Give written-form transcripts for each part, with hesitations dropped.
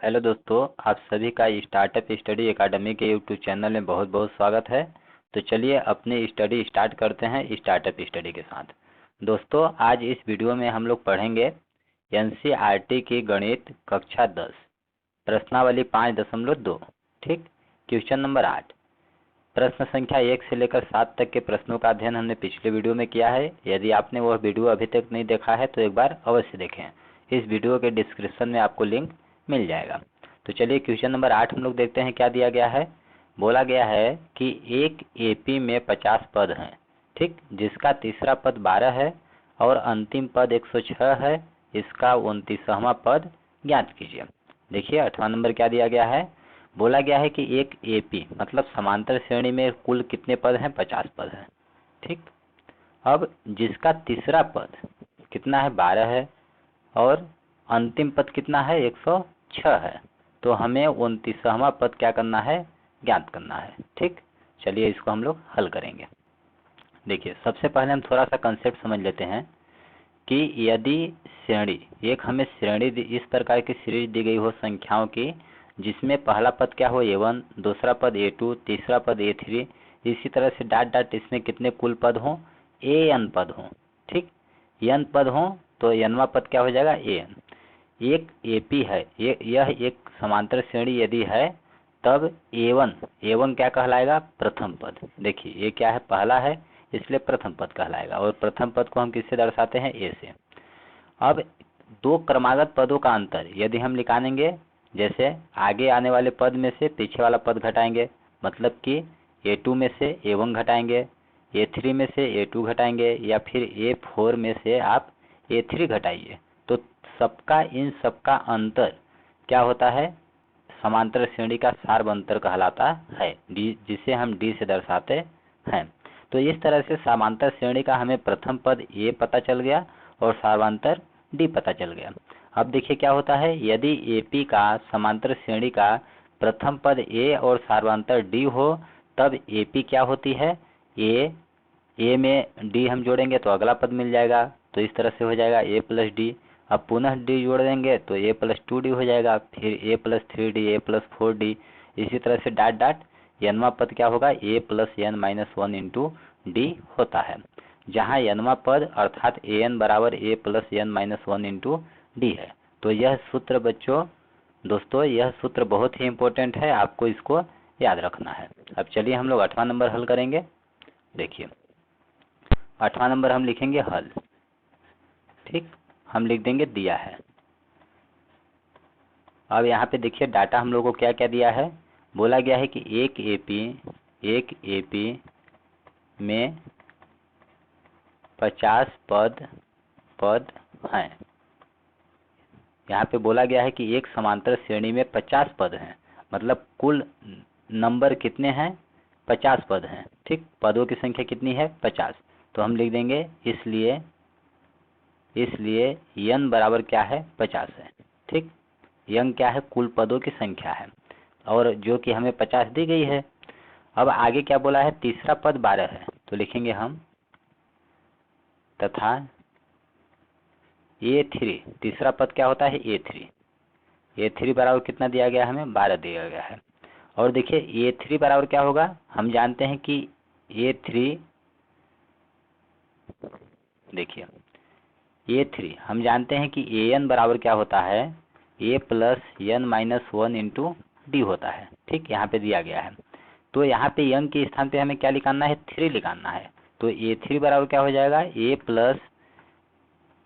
Hello दोस्तों, आप सभी का स्टार्टअप स्टडी एकेडमी के यूट्यूब चैनल में बहुत बहुत स्वागत है। तो चलिए अपनी स्टडी स्टार्ट करते हैं स्टार्टअप स्टडी के साथ। दोस्तों, आज इस वीडियो में हम लोग पढ़ेंगे एनसीईआरटी की गणित कक्षा 10 प्रश्नावली 5.2। ठीक, क्वेश्चन नंबर 8। प्रश्न संख्या 1 से लेकर 7 तक के प्रश्नों का अध्ययन हमने पिछले वीडियो में किया है। यदि आपने वह वीडियो अभी तक नहीं देखा है तो एक बार अवश्य देखें। इस वीडियो के डिस्क्रिप्शन में आपको लिंक मिल जाएगा। तो चलिए क्वेश्चन नंबर 8 हम लोग देखते हैं क्या दिया गया है। बोला गया है कि एक एपी में 50 पद हैं, ठीक, जिसका तीसरा पद 12 है और अंतिम पद 106 है। इसका 29वां पद ज्ञात कीजिए। देखिए 8वां नंबर क्या दिया गया है। बोला गया है कि एक एपी मतलब समांतर श्रेणी में कुल कितने पद हैं, 50 पद हैं। ठीक, अब जिसका तीसरा पद कितना है, 12 है और अंतिम पद कितना है, 106 है। तो हमें 29वां पद क्या करना है, ज्ञात करना है। ठीक, चलिए इसको हम लोग हल करेंगे। देखिए सबसे पहले हम थोड़ा सा कंसेप्ट समझ लेते हैं कि यदि श्रेणी एक हमें श्रेणी इस प्रकार की सीरीज दी गई हो संख्याओं की, जिसमें पहला पद क्या हो, A1, दूसरा पद A2, तीसरा पद A3, इसी तरह से डाट डाट इसमें कितने कुल पद हों, AN पद हों। ठीक, n पद हों तो nवां पद क्या हो जाएगा, AN। एक एपी है, यह एक समांतर श्रेणी यदि है तब A1 क्या कहलाएगा, प्रथम पद। देखिए ये क्या है, पहला है इसलिए प्रथम पद कहलाएगा और प्रथम पद को हम किससे दर्शाते हैं, A से। अब दो क्रमागत पदों का अंतर यदि हम निकालेंगे, जैसे आगे आने वाले पद में से पीछे वाला पद घटाएंगे, मतलब कि A2 में से A1 घटाएंगे, A3 में से A2 घटाएंगे, या फिर A4 में से आप A3 घटाइए, तो सबका इन सबका अंतर क्या होता है, समांतर श्रेणी का सार्व अंतर कहलाता है, जिसे हम डी से दर्शाते हैं। तो इस तरह से समांतर श्रेणी का हमें प्रथम पद ए पता चल गया और सार्वांतर डी पता चल गया। अब देखिए क्या होता है, यदि एपी का समांतर श्रेणी का प्रथम पद ए और सार्वांतर डी हो तब एपी क्या होती है, ए में डी हम जोड़ेंगे तो अगला पद मिल जाएगा। तो इस तरह से हो जाएगा ए प्लस डी। अब पुनः डी जोड़ देंगे तो ए प्लस 2डी हो जाएगा, फिर ए प्लस 3डी, ए प्लस 4डी, इसी तरह से डाट डाट नवा पद क्या होगा, A plus n minus 1 into D होता है, जहाँ नवा पद अर्थात an बराबर A plus n minus 1 into D है। तो यह सूत्र बच्चों, दोस्तों यह सूत्र बहुत ही इम्पोर्टेंट है, आपको इसको याद रखना है। अब चलिए हम लोग 8वां नंबर हल करेंगे। देखिए 8वां नंबर हम लिखेंगे हल। ठीक, हम लिख देंगे दिया है। अब यहाँ पे देखिए डाटा हम लोगों को क्या क्या दिया है। बोला गया है कि एक एपी में 50 पद हैं। यहाँ पे बोला गया है कि एक समांतर श्रेणी में 50 पद हैं, मतलब कुल नंबर कितने हैं, 50 पद हैं। ठीक, पदों की संख्या कितनी है, 50। तो हम लिख देंगे इसलिए n बराबर क्या है, 50 है। ठीक, n क्या है, कुल पदों की संख्या है और जो कि हमें 50 दी गई है। अब आगे क्या बोला है, तीसरा पद 12 है, तो लिखेंगे हम तथा A3, तीसरा पद क्या होता है, A3 बराबर कितना दिया गया, हमें 12 दिया गया है। और देखिए A3 बराबर क्या होगा, हम जानते हैं कि A3 देखिए A3 हम जानते हैं कि AN बराबर क्या होता है, A plus n minus 1 into D होता है। ठीक, यहाँ पे दिया गया है। तो यहाँ पे n के स्थान पे हमें क्या लिखाना है, 3 लिखाना है। तो A3 बराबर क्या हो जाएगा, A प्लस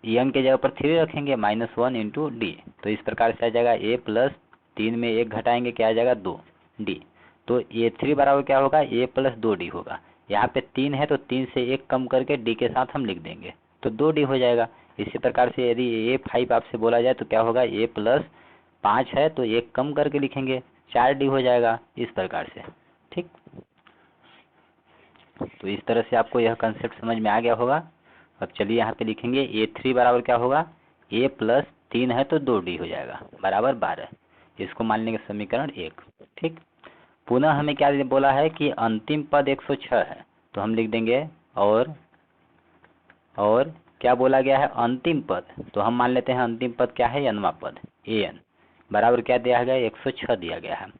n के जगह पर 3 रखेंगे माइनस 1 इंटू डी। तो इस प्रकार से आ जाएगा A प्लस 3 में 1 घटाएंगे क्या आ जाएगा, 2D। तो A3 बराबर क्या होगा, A प्लस 2D होगा। यहाँ पे 3 है तो 3 से 1 कम करके D के साथ हम लिख देंगे तो 2D हो जाएगा। इसी प्रकार से यदि A5 आपसे बोला जाए तो क्या होगा, A प्लस 5 है तो 1 कम करके लिखेंगे 4D हो जाएगा, इस प्रकार से। ठीक, तो इस तरह से आपको यह कंसेप्ट समझ में आ गया होगा। अब चलिए यहाँ पे लिखेंगे A3 बराबर क्या होगा, A प्लस 3 है तो 2D हो जाएगा बराबर 12। इसको मान लेंगे समीकरण 1। ठीक, पुनः हमें क्या बोला है कि अंतिम पद 106 है, तो हम लिख देंगे और क्या बोला गया है, अंतिम पद, तो हम मान लेते हैं अंतिम पद क्या है, nवां पद AN। बराबर क्या दिया गया है, 106 दिया गया है।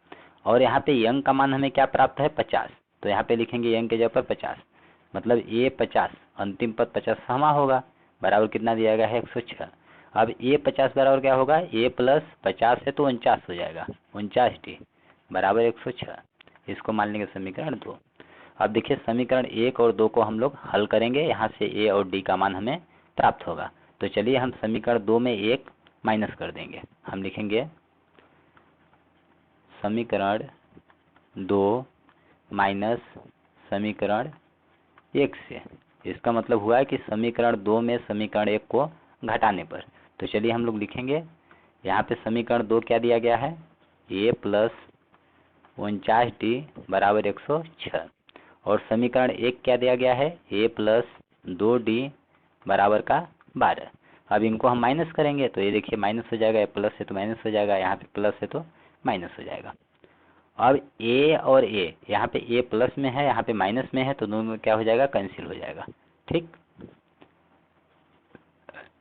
और यहाँ पे यंग का मान हमें क्या प्राप्त है, 50। तो यहाँ पे लिखेंगे यंग के जगह पर 50, मतलब ए 50, अंतिम पद 50 समा होगा, बराबर कितना दिया गया है, 106। अब ए 50 बराबर क्या होगा, ए प्लस 50 है तो 49 हो जाएगा, 49 बराबर 106। इसको मान लेंगे समीकरण 2। अब देखिए समीकरण 1 और 2 को हम लोग हल करेंगे, यहाँ से ए और डी का मान हमें प्राप्त होगा। तो चलिए हम समीकरण 2 में 1 माइनस कर देंगे। हम लिखेंगे समीकरण 2 माइनस समीकरण 1 से। इसका मतलब हुआ है कि समीकरण 2 में समीकरण 1 को घटाने पर। तो चलिए हम लोग लिखेंगे, यहाँ पे समीकरण 2 क्या दिया गया है, ए प्लस 49d बराबर 106। और समीकरण 1 क्या दिया गया है, ए प्लस 2d बराबर का 12। अब इनको हम माइनस करेंगे तो ये देखिए माइनस हो जाएगा, प्लस है तो माइनस हो जाएगा, यहाँ पे प्लस है तो माइनस हो जाएगा। अब ए और ए, यहाँ पे ए प्लस में है, यहाँ पे माइनस में है, तो दोनों में क्या हो जाएगा, कैंसिल हो जाएगा। ठीक,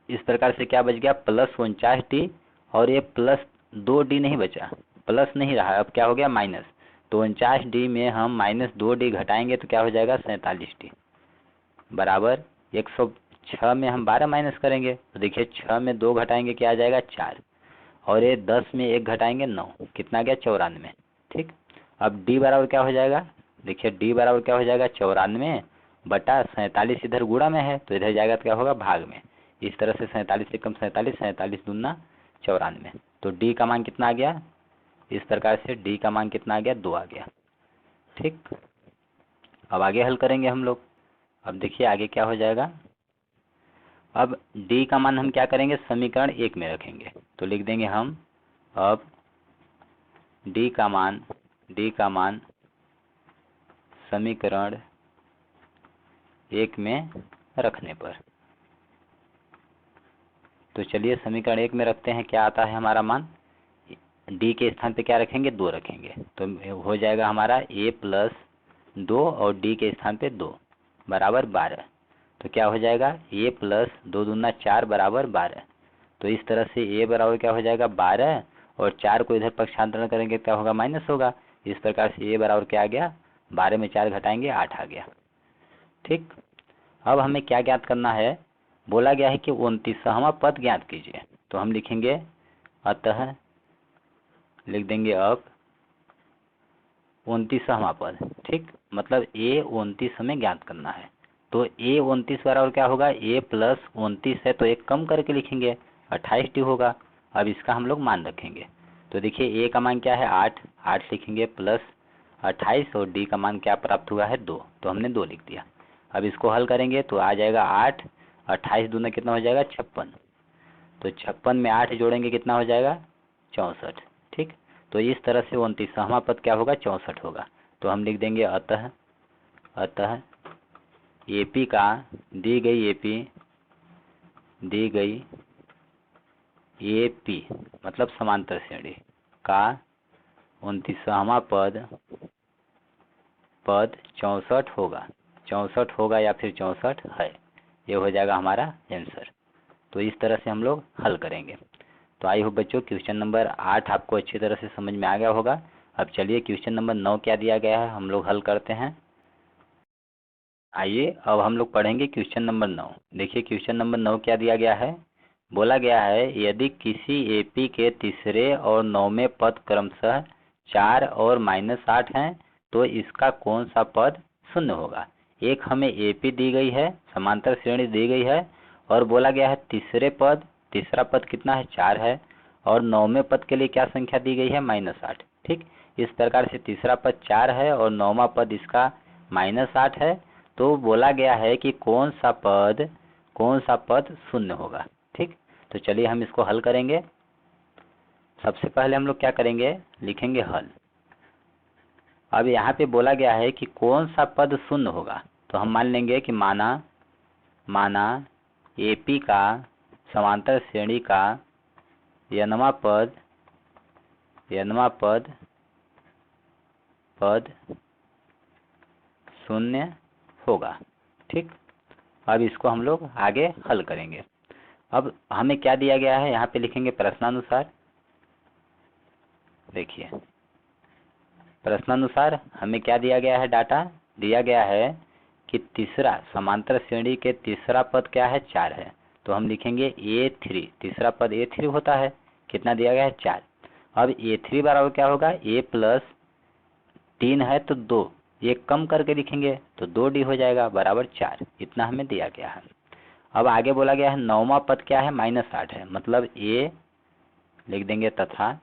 इस प्रकार से क्या बच गया, प्लस 49d, और ये प्लस 2d नहीं बचा, प्लस नहीं रहा, अब क्या हो गया, माइनस। तो 49d में हम माइनस 2d घटाएंगे तो क्या हो जाएगा, 47d बराबर 106 में हम 12 माइनस करेंगे तो देखिए 6 में 2 घटाएंगे क्या आ जाएगा, 4, और ये 10 में 1 घटाएंगे 9, कितना गया, 94। ठीक, अब d बराबर क्या हो जाएगा, देखिए d बराबर क्या हो जाएगा, 94 बटा 47 इधर गुणा में है तो इधर जाएगा तो क्या होगा, भाग में। इस तरह से 47 से कम 47, 47 दूना 94, तो d का मान कितना आ गया, इस प्रकार से d का मान कितना आ गया, 2 आ गया। ठीक, अब आगे हल करेंगे हम लोग। अब देखिए आगे क्या हो जाएगा, अब d का मान हम क्या करेंगे, समीकरण 1 में रखेंगे। तो लिख देंगे हम, अब d का मान समीकरण 1 में रखने पर। तो चलिए समीकरण 1 में रखते हैं, क्या आता है हमारा मान, d के स्थान पे क्या रखेंगे, 2 रखेंगे, तो हो जाएगा हमारा a प्लस 2 और d के स्थान पे 2 बराबर 12। तो क्या हो जाएगा, a प्लस 2 दूना 4 बराबर 12। तो इस तरह से a बराबर क्या हो जाएगा, 12, और 4 को इधर पक्षांतरण करेंगे क्या होगा, माइनस होगा। इस प्रकार से a बराबर क्या आ गया, 12 में 4 घटाएंगे 8 आ गया। ठीक, अब हमें क्या ज्ञात करना है, बोला गया है कि 29वां पद ज्ञात कीजिए। तो हम लिखेंगे, अतः लिख देंगे अब 29वां पद। ठीक, मतलब a 29 हमें ज्ञात करना है। तो a 29 बराबर क्या होगा, a प्लस 29 है तो एक कम करके लिखेंगे, 28d होगा। अब इसका हम लोग मान रखेंगे। तो देखिए a का मान क्या है, 8 लिखेंगे प्लस 28, और d का मान क्या प्राप्त हुआ है, 2, तो हमने 2 लिख दिया। अब इसको हल करेंगे तो आ जाएगा 8, 28 दूना कितना हो जाएगा, 56। तो 56 में 8 जोड़ेंगे कितना हो जाएगा, 64। ठीक, तो इस तरह से 29वां पद क्या होगा, 64 होगा। तो हम लिख देंगे, अतः AP का, दी गई AP मतलब समांतर श्रेणी का 29वां पद 64 होगा, 64 होगा या फिर 64 है, ये हो जाएगा हमारा आंसर। तो इस तरह से हम लोग हल करेंगे। तो आई होप बच्चों क्वेश्चन नंबर 8 आपको अच्छी तरह से समझ में आ गया होगा। अब चलिए क्वेश्चन नंबर 9 क्या दिया गया है हम लोग हल करते हैं। आइए अब हम लोग पढ़ेंगे क्वेश्चन नंबर 9। देखिए क्वेश्चन नंबर 9 क्या दिया गया है, बोला गया है यदि किसी AP के तीसरे और 9वें पद क्रमशः 4 और -8 हैं तो इसका कौन सा पद शून्य होगा। एक हमें AP दी गई है, समांतर श्रेणी दी गई है, और बोला गया है तीसरा पद कितना है, 4 है, और 9वें पद के लिए क्या संख्या दी गई है, -8। ठीक, इस प्रकार से तीसरा पद 4 है और 9वां पद इसका -8 है। तो बोला गया है कि कौन सा पद शून्य होगा। ठीक, तो चलिए हम इसको हल करेंगे। सबसे पहले हम लोग क्या करेंगे, लिखेंगे हल। अब यहाँ पे बोला गया है कि कौन सा पद शून्य होगा, तो हम मान लेंगे कि माना AP का समांतर श्रेणी का nवां पद शून्य होगा। ठीक, अब इसको हम लोग आगे हल करेंगे। अब हमें क्या दिया गया है, यहाँ पे लिखेंगे प्रश्नानुसार। देखिए प्रश्नानुसार हमें क्या दिया गया है, डाटा दिया गया है कि तीसरा समांतर श्रेणी के तीसरा पद क्या है, 4 है। तो हम लिखेंगे A3, तीसरा पद A3 होता है, कितना दिया गया है, 4। अब A3 बराबर क्या होगा, A प्लस 3 है तो 2, एक कम करके लिखेंगे तो 2D हो जाएगा बराबर 4, इतना हमें दिया गया है। अब आगे बोला गया है नौवां पद क्या है, -8 है, मतलब A लिख देंगे तथा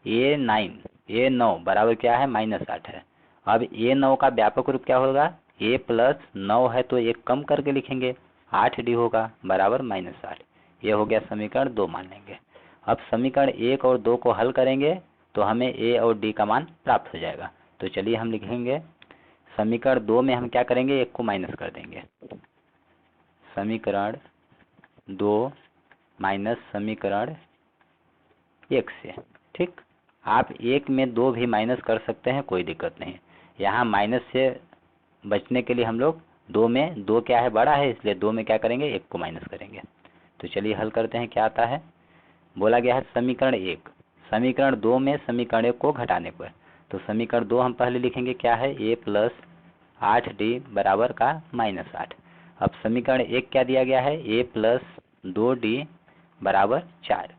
A9 बराबर क्या है, -8 है। अब A9 का व्यापक रूप क्या होगा, A प्लस 9 है तो एक कम करके लिखेंगे 8D होगा बराबर -8। ये हो गया समीकरण 2 मान लेंगे। अब समीकरण 1 और 2 को हल करेंगे तो हमें A और D का मान प्राप्त हो जाएगा। तो चलिए हम लिखेंगे समीकरण 2 में हम क्या करेंगे, 1 को माइनस कर देंगे। समीकरण 2 माइनस समीकरण 1 से, ठीक। आप 1 में 2 भी माइनस कर सकते हैं, कोई दिक्कत नहीं। यहाँ माइनस से बचने के लिए हम लोग 2 में 2 क्या है, बड़ा है, इसलिए 2 में क्या करेंगे, 1 को माइनस करेंगे। तो चलिए हल करते हैं, क्या आता है। बोला गया है समीकरण 1 समीकरण 2 में समीकरण 1 को घटाने पर, तो समीकरण 2 हम पहले लिखेंगे क्या है, A प्लस 8D बराबर का -8। अब समीकरण 1 क्या दिया गया है, A प्लस 2D बराबर 4।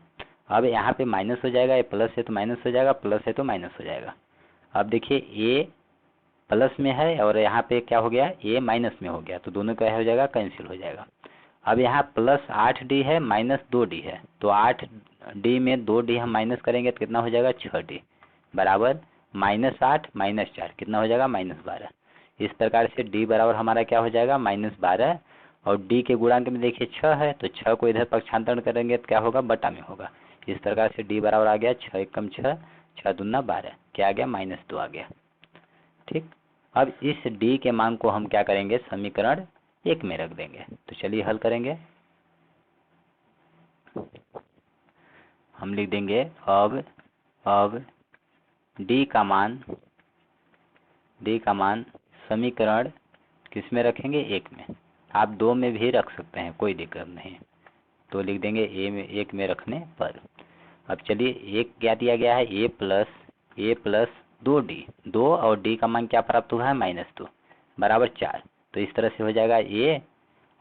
अब यहाँ पे माइनस हो जाएगा, ये प्लस है तो माइनस हो जाएगा, प्लस है तो माइनस हो जाएगा। अब देखिए A प्लस में है और यहाँ पे क्या हो गया, A माइनस में हो गया, तो दोनों क्या हो जाएगा, कैंसिल हो जाएगा। अब यहाँ प्लस 8D है माइनस 2D है, तो 8D में 2D हम माइनस करेंगे तो कितना हो जाएगा, 6D बराबर -8 -4 कितना हो जाएगा, -12। इस प्रकार से D बराबर हमारा क्या हो जाएगा, -12। और D के गुणांक में देखिए 6 है, तो 6 को इधर पक्षांतरण करेंगे तो क्या होगा, बटा में होगा। इस प्रकार से D बराबर आ गया 6 एकम 6, 6 दूना 12, क्या आ गया, -2 आ गया, ठीक। अब इस D के मान को हम क्या करेंगे, समीकरण 1 में रख देंगे। तो चलिए हल करेंगे। हम लिख देंगे अब D का मान समीकरण किस में रखेंगे, 1 में। आप 2 में भी रख सकते हैं, कोई दिक्कत नहीं। तो लिख देंगे A1 में रखने पर। अब चलिए एक क्या दिया गया है, A प्लस 2D, 2 और D का मान क्या प्राप्त हुआ है, -2 बराबर 4। तो इस तरह से हो जाएगा A,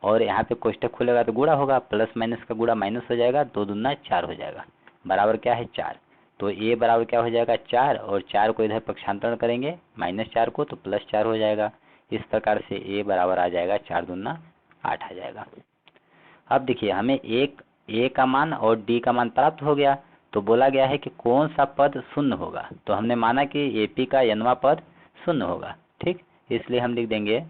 और यहाँ पे कोष्टक खुलेगा तो गुणा होगा, प्लस माइनस का गुणा माइनस हो जाएगा, 2 दूना 4 हो जाएगा बराबर क्या है, 4। तो A बराबर क्या हो जाएगा, 4, और 4 को इधर पक्षांतरण करेंगे -4 को तो +4 हो जाएगा। इस प्रकार से A बराबर आ जाएगा 4 दूना 8 आ जाएगा। अब देखिए हमें एक A का मान और D का मान प्राप्त हो गया, तो बोला गया है कि कौन सा पद शून्य होगा। तो हमने माना कि AP का n वां पद शून्य होगा, ठीक। इसलिए हम लिख देंगे,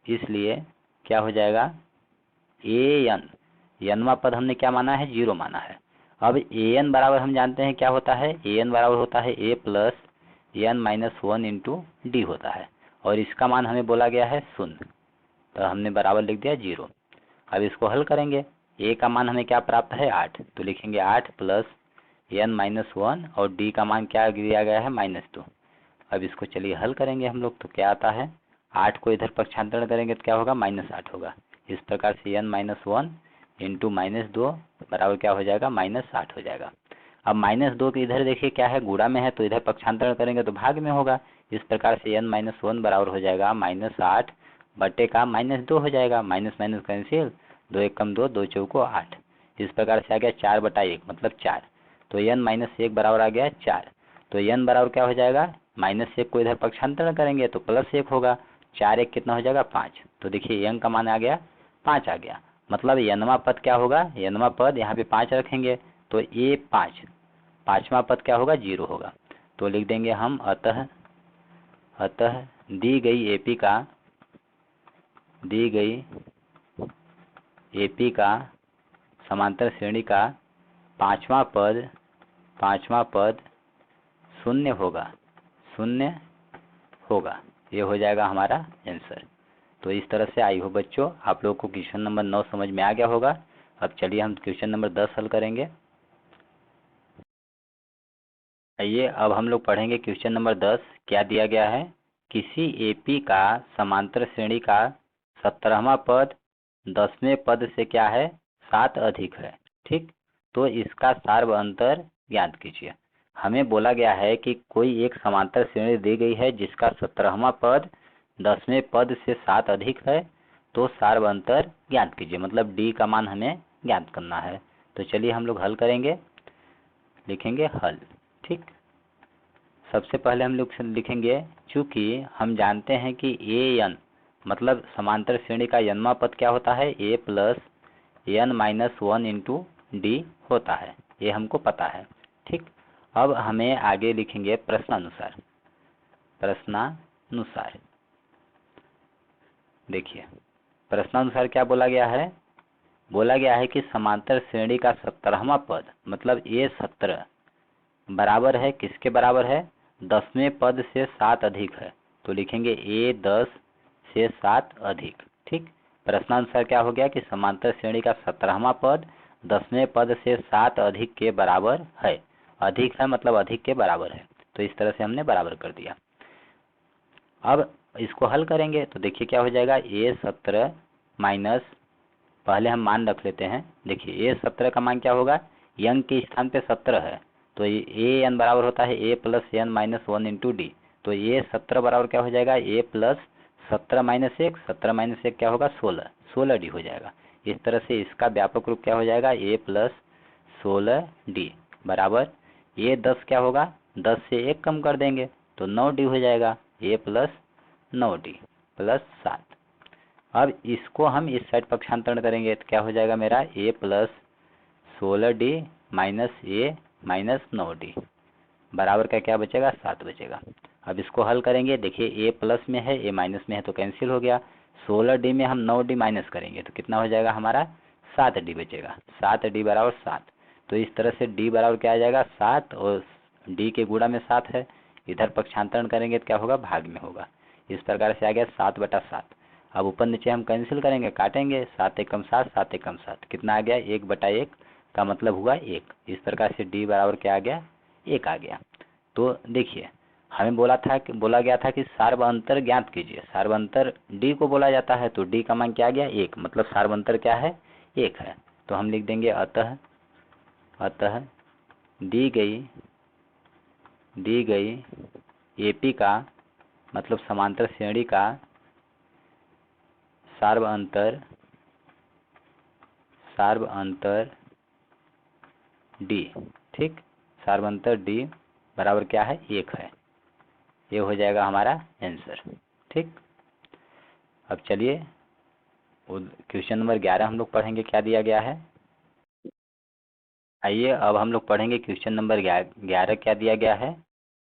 इसलिए क्या हो जाएगा, n वां पद हमने क्या माना है, 0 माना है। अब An बराबर हम जानते हैं क्या होता है, An बराबर होता है A plus n-1 into D होता है, और इसका मान हमें बोला गया है 0, तो हमने बराबर लिख दिया 0। अब इसको हल करेंगे, A का मान हमें क्या प्राप्त है, 8, तो लिखेंगे 8 प्लस n-1, और D का मान क्या दिया गया है, -2। अब इसको चलिए हल करेंगे हम लोग, तो क्या आता है, 8 को इधर पक्षांतरण करेंगे तो क्या होगा, -8 होगा। इस प्रकार से n-1 इंटू -2 बराबर क्या हो जाएगा, -8 हो जाएगा। अब -2 के इधर देखिए क्या है, गुणा में है, तो इधर पक्षांतरण करेंगे तो भाग में होगा। इस प्रकार से n-1 बराबर हो जाएगा -8 बटे का -2 हो जाएगा, माइनस माइनस कैंसिल, 2 एकम 2, 2 चौको 8। इस प्रकार से आ गया 4/1 मतलब 4। तो n-1 बराबर आ गया 4। तो n बराबर क्या हो जाएगा, -1 को इधर पक्षांतरण करेंगे तो +1 होगा, 4 1 कितना हो जाएगा, 5। तो देखिए n का मान आ गया 5 आ गया, मतलब n वां पद क्या होगा, n वां पद यहाँ पे 5 रखेंगे तो A5, 5वां पद क्या होगा, 0 होगा। तो लिख देंगे हम अतः दी गई AP का समांतर श्रेणी का 5वां पद शून्य होगा। ये हो जाएगा हमारा आंसर। तो इस तरह से आई हो बच्चों, आप लोगों को क्वेश्चन नंबर 9 समझ में आ गया होगा। अब चलिए हम क्वेश्चन नंबर 10 हल करेंगे। आइए अब हम लोग पढ़ेंगे क्वेश्चन नंबर 10। क्या दिया गया है, किसी AP का समांतर श्रेणी का 17वां पद 10वें पद से क्या है, 7 अधिक है, ठीक। तो इसका सार्व अंतर ज्ञात कीजिए। हमें बोला गया है कि कोई एक समांतर श्रेणी दी गई है जिसका 17वां पद 10वें पद से 7 अधिक है, तो सार्वअंतर ज्ञात कीजिए। मतलब डी का मान हमें ज्ञात करना है। तो चलिए हम लोग हल करेंगे, लिखेंगे हल। ठीक, सबसे पहले हम लोग लिखेंगे, चूंकि हम जानते हैं कि ए एन मतलब समांतर श्रेणी का n वां पद क्या होता है, a plus n minus 1 into D होता है, ये हमको पता है। ठीक, अब हमें आगे लिखेंगे प्रश्नानुसार। प्रश्नानुसार देखिए, प्रश्नानुसार क्या बोला गया है, बोला गया है कि समांतर श्रेणी का 17वां पद मतलब a17 बराबर है, किसके बराबर है, 10वें पद से 7 अधिक है। तो लिखेंगे a10 से 7 अधिक। ठीक, प्रश्नानुसार क्या हो गया कि समांतर श्रेणी का 17वां पद 10वें पद से 7 अधिक के बराबर है। अधिक है मतलब अधिक के बराबर है, तो इस तरह से हमने बराबर कर दिया। अब इसको हल करेंगे तो देखिए क्या हो जाएगा, a17 माइनस, पहले हम मान रख लेते हैं। देखिए a17 का मान क्या होगा, n के स्थान पे 17 है, तो ये an बराबर होता है a plus n minus 1 into D. तो a17 बराबर क्या हो जाएगा, a प्लस 17 माइनस 1, 17 माइनस 1 क्या होगा, 16, 16 डी हो जाएगा। इस तरह से इसका व्यापक रूप क्या हो जाएगा, a प्लस 16 डी बराबर a10 क्या होगा, 10 से 1 कम कर देंगे तो 9 डी हो जाएगा, a प्लस 9 डी प्लस 7। अब इसको हम इस साइड पक्षांतरण करेंगे तो क्या हो जाएगा मेरा, a plus 16 D minus a minus 9 D बराबर का क्या बचेगा, 7 बचेगा। अब इसको हल करेंगे, देखिए a प्लस में है a माइनस में है तो कैंसिल हो गया। 16 डी में हम 9 डी माइनस करेंगे तो कितना हो जाएगा हमारा, 7 डी बचेगा। 7 डी बराबर 7। तो इस तरह से डी बराबर क्या आ जाएगा, 7, और डी के गुणा में 7 है, इधर पक्षांतरण करेंगे तो क्या होगा, भाग में होगा। इस प्रकार से आ गया 7/7। अब ऊपर नीचे हम कैंसिल करेंगे, काटेंगे, 7 एकम 7, 7 एकम 7, कितना आ गया, 1/1 का मतलब हुआ 1। इस प्रकार से डी बराबर क्या आ गया, 1 आ गया। तो देखिए हमें बोला गया था कि सार्वअंतर ज्ञात कीजिए। सार्वअंतर डी को बोला जाता है, तो डी का मान क्या आ गया, 1, मतलब सार्वअंतर क्या है, 1 है। तो हम लिख देंगे अतः दी गई एपी का मतलब समांतर श्रेणी का सार्वअंतर डी, ठीक, सार्वअंतर डी बराबर क्या है, 1 है। ये हो जाएगा हमारा आंसर। ठीक, अब चलिए क्वेश्चन नंबर 11 हम लोग पढ़ेंगे, क्या दिया गया है। आइए अब हम लोग पढ़ेंगे क्वेश्चन नंबर 11 क्या दिया गया है।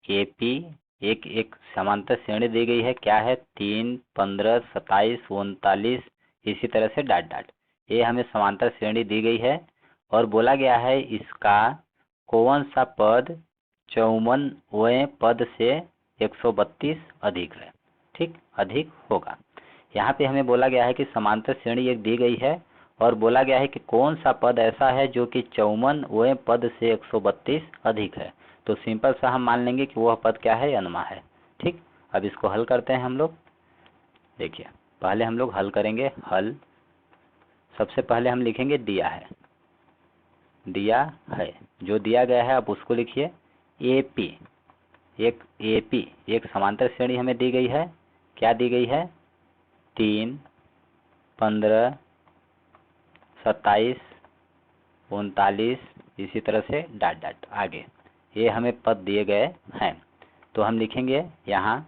एपी एक समांतर श्रेणी दी गई है, क्या है, 3, 15, 27, 39, इसी तरह से डॉट डॉट। ये हमें समांतर श्रेणी दी गई है और बोला गया है इसका कौन सा पद 54वें पद से 132 अधिक है। ठीक, अधिक होगा। यहाँ पे हमें बोला गया है कि समांतर श्रेणी एक दी गई है और बोला गया है कि कौन सा पद ऐसा है जो कि 54वें पद से 132 अधिक है। तो सिंपल सा हम मान लेंगे कि वह पद क्या है, n है। ठीक, अब इसको हल करते हैं हम लोग। देखिए पहले हम लोग हल करेंगे, हल सबसे पहले हम लिखेंगे दिया है, जो दिया गया है आप उसको लिखिए। एपी एक समांतर श्रेणी हमें दी गई है, क्या दी गई है, 3, 15, 27, 39, इसी तरह से डॉट डॉट आगे ये हमें पद दिए गए हैं। तो हम लिखेंगे यहाँ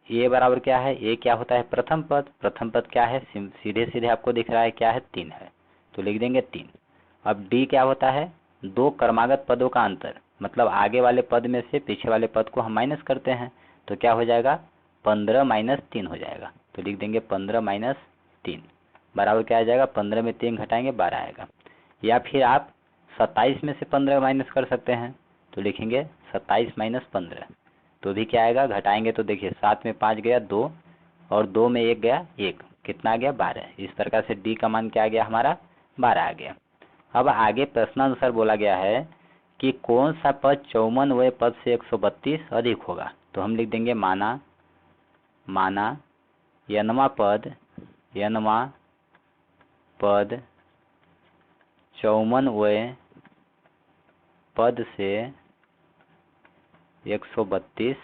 ये बराबर क्या है, ये क्या होता है, प्रथम पद क्या है, सीधे आपको दिख रहा है क्या है, 3 है, तो लिख देंगे 3। अब डी क्या होता है, 2 क्रमागत पदों का अंतर, मतलब आगे वाले पद में से पीछे वाले पद को हम माइनस करते हैं, तो क्या हो जाएगा, 15 माइनस 3 हो जाएगा। तो लिख देंगे 15 माइनस 3 बराबर क्या आ जाएगा, 15 में 3 घटाएंगे 12 आएगा। या फिर आप 27 में से 15 माइनस कर सकते हैं, तो लिखेंगे 27 माइनस 15, तो भी क्या आएगा, घटाएंगे तो देखिए 7 में 5 गया 2 और 2 में 1 गया 1, कितना आ गया, 12। इस प्रकार से डी का मान क्या आ गया हमारा, 12 आ गया। अब आगे प्रश्नानुसार बोला गया है कि कौन सा पद 54वें पद से 132 अधिक होगा। तो हम लिख देंगे माना n वां पद nवां पद 54वें पद से 132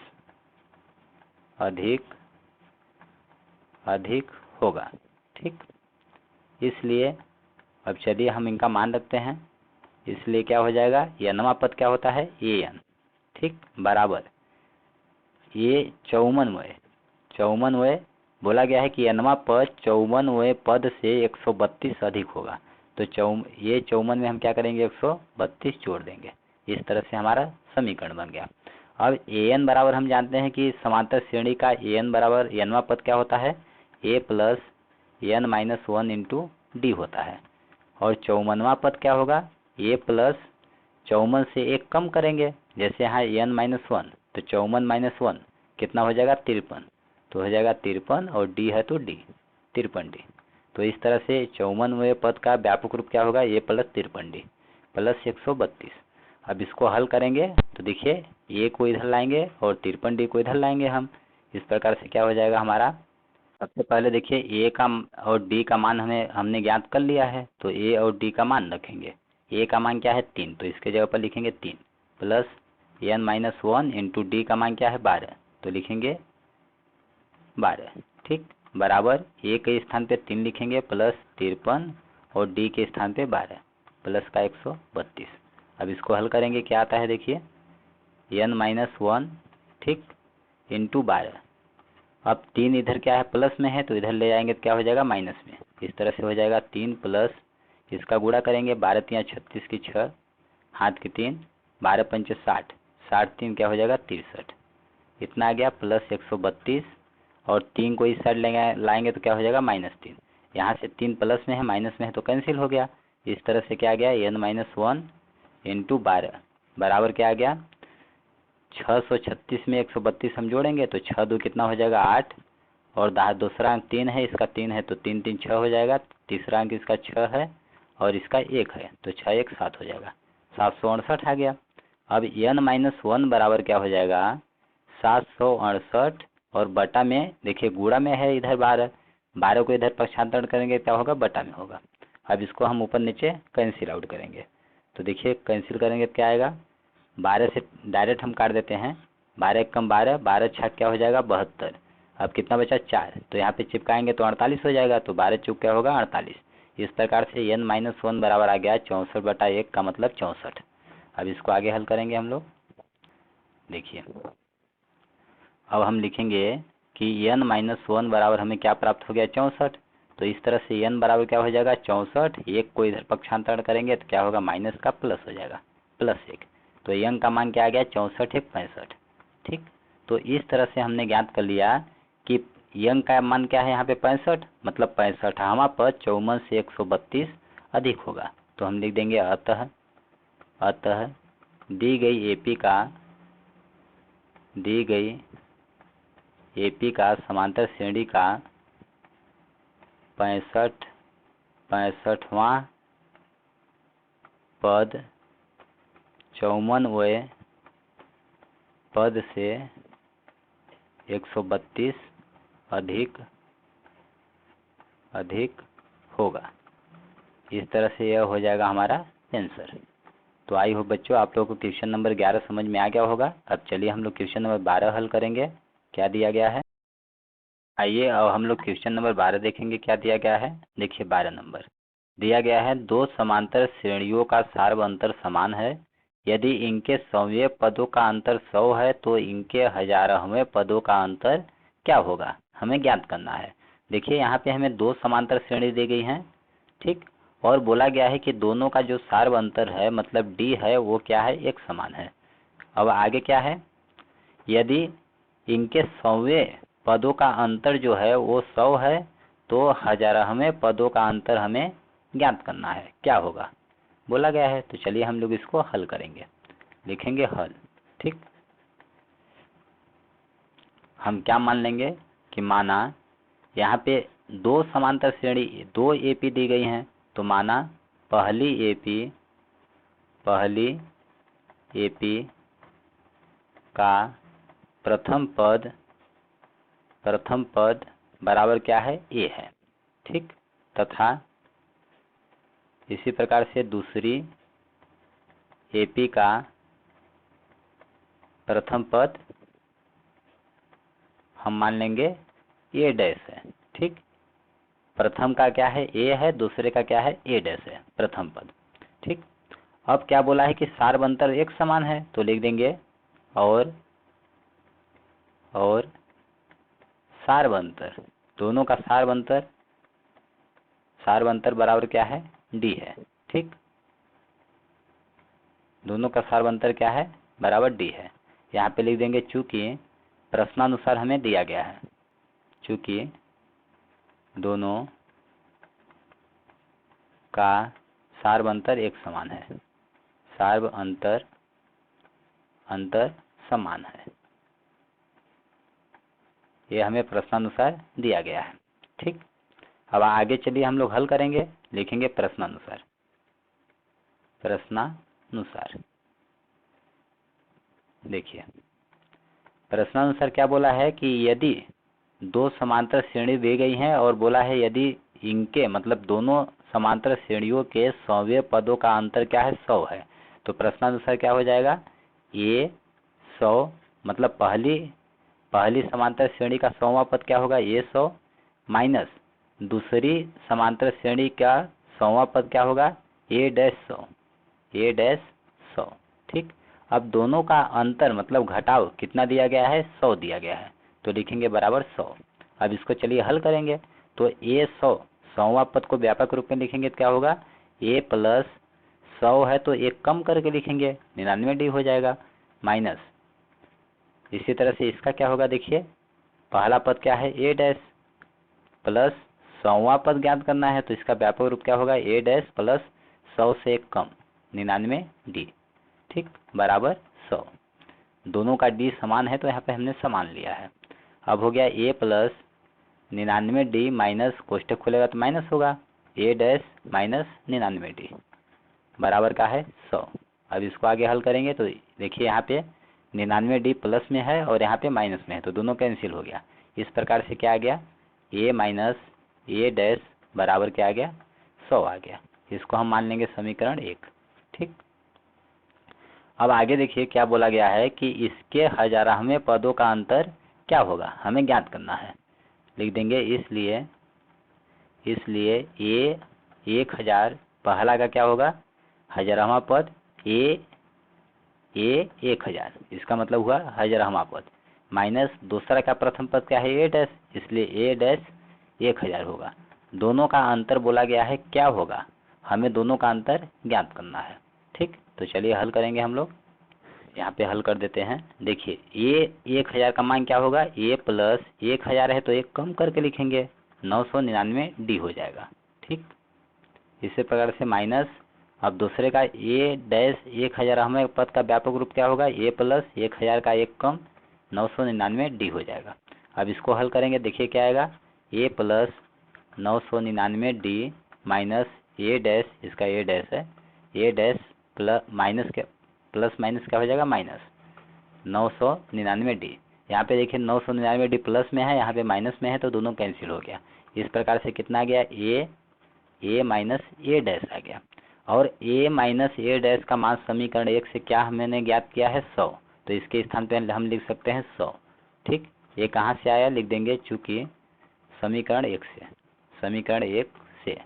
अधिक होगा। ठीक, इसलिए अब चलिए हम इनका मान रखते हैं। इसलिए क्या हो जाएगा, nवां पद क्या होता है an, ठीक, बराबर ये 54वें बोला गया है कि nवां पद 54वें पद से 132 अधिक होगा। तो ये 54 में हम क्या करेंगे, 132 जोड़ देंगे। इस तरह से हमारा समीकरण बन गया। अब an बराबर हम जानते हैं कि समांतर श्रेणी का an बराबर nवां पद क्या होता है, a plus n minus 1 into D होता है। और 54वां पद क्या होगा, a प्लस 54 से एक कम करेंगे, जैसे यहाँ n माइनस 1, तो 54 माइनस 1 कितना हो जाएगा 53, तो हो जाएगा 53 और d है तो d 53d। तो इस तरह से 54वें पद का व्यापक रूप क्या होगा, a प्लस 53d प्लस 132। अब इसको हल करेंगे तो देखिए a को इधर लाएंगे और 53d को इधर लाएंगे हम। इस प्रकार से क्या हो जाएगा हमारा, सबसे पहले देखिए a का और d का मान हमने ज्ञात कर लिया है, तो a और d का मान रखेंगे। a का मान क्या है 3, तो इसके जगह पर लिखेंगे 3 plus n minus 1 into D का मान क्या है 12, तो लिखेंगे 12, ठीक, बराबर a के स्थान पे 3 लिखेंगे प्लस 53 और d के स्थान पे 12 प्लस का 132। अब इसको हल करेंगे, क्या आता है देखिए n माइनस 1, ठीक, इंटू 12। अब 3 इधर क्या है प्लस में है, तो इधर ले जाएंगे तो क्या हो जाएगा माइनस में। इस तरह से हो जाएगा 3 प्लस, इसका गुणा करेंगे 12 3 36 की 6, हाथ की 3, 12 पंच 60, 60 3 क्या हो जाएगा 63, इतना आ गया प्लस 132। और 3 को इस साइड लाएंगे तो क्या हो जाएगा -3। यहाँ से 3 प्लस में है माइनस में है तो कैंसिल हो गया। इस तरह से क्या आ गया n माइनस 1 इंटू 12 बराबर क्या आ गया 636 में 132 हम जोड़ेंगे तो 6 2 कितना हो जाएगा 8, और दूसरा अंक 3 है, इसका 3 है तो 3 3 6 हो जाएगा, तीसरा अंक इसका 6 है और इसका 1 है तो 6 1 7 हो जाएगा, 768 आ गया। अब n माइनस 1 बराबर क्या हो जाएगा 768, और बटा में देखिए गुणा में है इधर 12 को इधर पक्षांतरण करेंगे क्या होगा बटा में होगा। अब इसको हम ऊपर नीचे कैंसिल आउट करेंगे, तो देखिए कैंसिल करेंगे तो क्या आएगा, 12 से डायरेक्ट हम काट देते हैं, 12 कम 12, 12 छक क्या हो जाएगा 72। अब कितना बचा 4, तो यहाँ पे चिपकाएंगे तो 48 हो जाएगा, तो 12 चुक क्या होगा 48। इस प्रकार से n माइनस 1 बराबर आ गया 64/1 का मतलब 64। अब इसको आगे हल करेंगे हम लोग, देखिए अब हम लिखेंगे कि n माइनस 1 बराबर हमें क्या प्राप्त हो गया 64। तो इस तरह से n बराबर क्या हो जाएगा 64, एक को इधर पक्षांतरण करेंगे तो क्या होगा माइनस का प्लस हो जाएगा +1, तो n का मान क्या आ गया 64 1 65, ठीक। तो इस तरह से हमने ज्ञात कर लिया कि n का मान क्या है यहाँ पे 65, मतलब 65वां पद 54 से 132 अधिक होगा। तो हम लिख देंगे अतः दी गई एपी का समांतर श्रेणी का 65वां पद 54वें पद से 132 अधिक होगा। इस तरह से यह हो जाएगा हमारा आंसर। तो आई होप बच्चों आप लोगों को क्वेश्चन नंबर 11 समझ में आ गया होगा। अब चलिए हम लोग क्वेश्चन नंबर 12 हल करेंगे। क्या दिया गया है, आइए अब हम लोग क्वेश्चन नंबर 12 देखेंगे क्या दिया गया है। देखिए 12 नंबर दिया गया है, दो समांतर श्रेणियों का सार्व अंतर समान है। यदि इनके 100वें पदों का अंतर 100 है तो इनके 1000वें पदों का अंतर क्या होगा, हमें ज्ञात करना है। देखिए यहाँ पे हमें दो समांतर श्रेणी दी गई हैं, ठीक, और बोला गया है कि दोनों का जो सार्व अंतर है मतलब d है वो क्या है एक समान है। अब आगे क्या है, यदि इनके 100वें पदों का अंतर जो है वो 100 है तो 1000वें पदों का अंतर हमें ज्ञात करना है, क्या होगा बोला गया है। तो चलिए हम लोग इसको हल करेंगे, लिखेंगे हल, ठीक। हम क्या मान लेंगे कि माना यहाँ पे दो समांतर श्रेणी दो एपी दी गई हैं, तो माना पहली एपी का प्रथम पद बराबर क्या है ए है, ठीक, तथा इसी प्रकार से दूसरी AP का प्रथम पद हम मान लेंगे A डैश है। ठीक, प्रथम का क्या है A है, दूसरे का क्या है A डैश है, प्रथम पद। ठीक, अब क्या बोला है कि सार्वंतर एक समान है, तो लिख देंगे और सार्वंतर, दोनों का सार्वंतर बराबर क्या है D है। ठीक, दोनों का सार्वंतर क्या है बराबर D है। यहाँ पे लिख देंगे चूंकि प्रश्नानुसार हमें दिया गया है, चूंकि दोनों का सार्वंतर एक समान है, सार्वंतर समान है, ये हमें प्रश्नानुसार दिया गया है। ठीक, अब आगे चलिए हम लोग हल करेंगे, लिखेंगे प्रश्नानुसार। देखिए प्रश्नानुसार क्या बोला है कि यदि दो समांतर श्रेणी दी गई हैं और बोला है यदि इनके मतलब दोनों समांतर श्रेणियों के 100वें पदों का अंतर क्या है 100 है, तो प्रश्नानुसार क्या हो जाएगा ये 100 मतलब पहली समांतर श्रेणी का 100वां पद क्या होगा ये 100 माइनस दूसरी समांतर श्रेणी का 100वां पद क्या होगा A डैश 100। ठीक, अब दोनों का अंतर मतलब घटाव कितना दिया गया है 100 दिया गया है, तो लिखेंगे बराबर 100। अब इसको चलिए हल करेंगे, तो A 100वां पद को व्यापक रूप में लिखेंगे तो क्या होगा A प्लस 100 है तो एक कम करके लिखेंगे 99D हो जाएगा, माइनस इसी तरह से इसका क्या होगा देखिए पहला पद क्या है A डैश प्लस 100वां पद ज्ञात करना है, तो इसका व्यापक रूप क्या होगा A डैश प्लस 100 से एक कम 99D। ठीक, बराबर 100, दोनों का D समान है तो यहाँ पे हमने समान लिया है। अब हो गया A प्लस 99D माइनस कोष्टक खुलेगा तो माइनस होगा A डैश माइनस 99D बराबर का है 100। अब इसको आगे हल करेंगे तो देखिए यहाँ पे 99D प्लस में है और यहाँ पे माइनस में है, तो दोनों कैंसिल हो गया। इस प्रकार से क्या आ गया A माइनस A डैश बराबर क्या आ गया 100 आ गया। इसको हम मान लेंगे समीकरण 1। ठीक, अब आगे देखिए क्या बोला गया है कि इसके 1000वें पदों का अंतर क्या होगा हमें ज्ञात करना है। लिख देंगे इसलिए A 1000 पहला का क्या होगा 1000वां पद A 1000, इसका मतलब हुआ 1000वां पद, माइनस दूसरा का प्रथम पद क्या है A डैश, इसलिए A डैश 1000 होगा। दोनों का अंतर बोला गया है क्या होगा, हमें दोनों का अंतर ज्ञात करना है। ठीक, तो चलिए हल करेंगे हम लोग, यहाँ पे हल कर देते हैं। देखिए A 1000 का मान क्या होगा A प्लस 1000 है तो एक कम करके लिखेंगे 999D हो जाएगा। ठीक, इसी प्रकार से माइनस अब दूसरे का A डैश 1000वें पद का व्यापक रूप क्या होगा A प्लस 1000 का एक कम 999D हो जाएगा। अब इसको हल करेंगे, देखिए क्या आएगा A plus 999D minus A dash, इसका A डैश है A डैश प्लस माइनस क्या प्लस माइनस क्या हो जाएगा माइनस 999D। यहाँ पे देखिए 999D प्लस में है, यहाँ पे माइनस में है तो दोनों कैंसिल हो गया। इस प्रकार से कितना आ गया A माइनस A डैश आ गया, और A माइनस A डैश का मान समीकरण 1 से क्या हमने ज्ञात किया है 100, तो इसके स्थान पे हम लिख सकते हैं 100। ठीक, ये कहाँ से आया लिख देंगे चूँकि समीकरण 1 से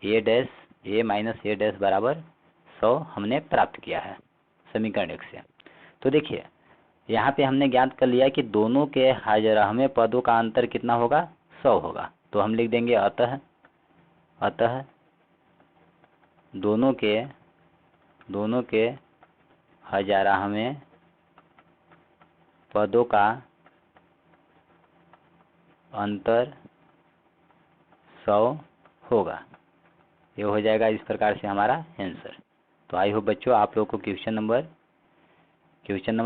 A dash A minus A dash बराबर 100 हमने प्राप्त किया है समीकरण 1 से। तो देखिए यहाँ पे हमने ज्ञात कर लिया कि दोनों के 1000वें पदों का अंतर कितना होगा 100 होगा, तो हम लिख देंगे अतः दोनों के 1000वें पदों का अंतर 100 होगा। ये हो जाएगा इस प्रकार से हमारा आंसर। तो आई होप बच्चों आप लोगों को क्वेश्चन नंबर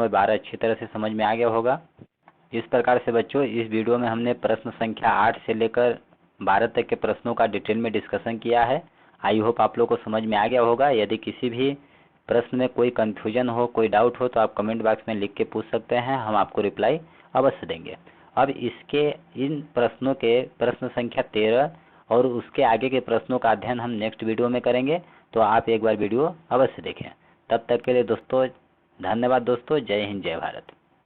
12 अच्छी तरह से समझ में आ गया होगा। इस प्रकार से बच्चों इस वीडियो में हमने प्रश्न संख्या 8 से लेकर 12 तक के प्रश्नों का डिटेल में डिस्कशन किया है। आई होप आप लोगों को समझ में आ गया होगा। यदि किसी भी प्रश्न में कोई कंफ्यूजन हो, कोई डाउट हो तो आप कमेंट बॉक्स में लिख के पूछ सकते हैं, हम आपको रिप्लाई अवश्य देंगे। अब इसके इन प्रश्नों के प्रश्न संख्या 13 और उसके आगे के प्रश्नों का अध्ययन हम नेक्स्ट वीडियो में करेंगे, तो आप एक बार वीडियो अवश्य देखें। तब तक के लिए दोस्तों धन्यवाद दोस्तों, जय हिंद जय भारत।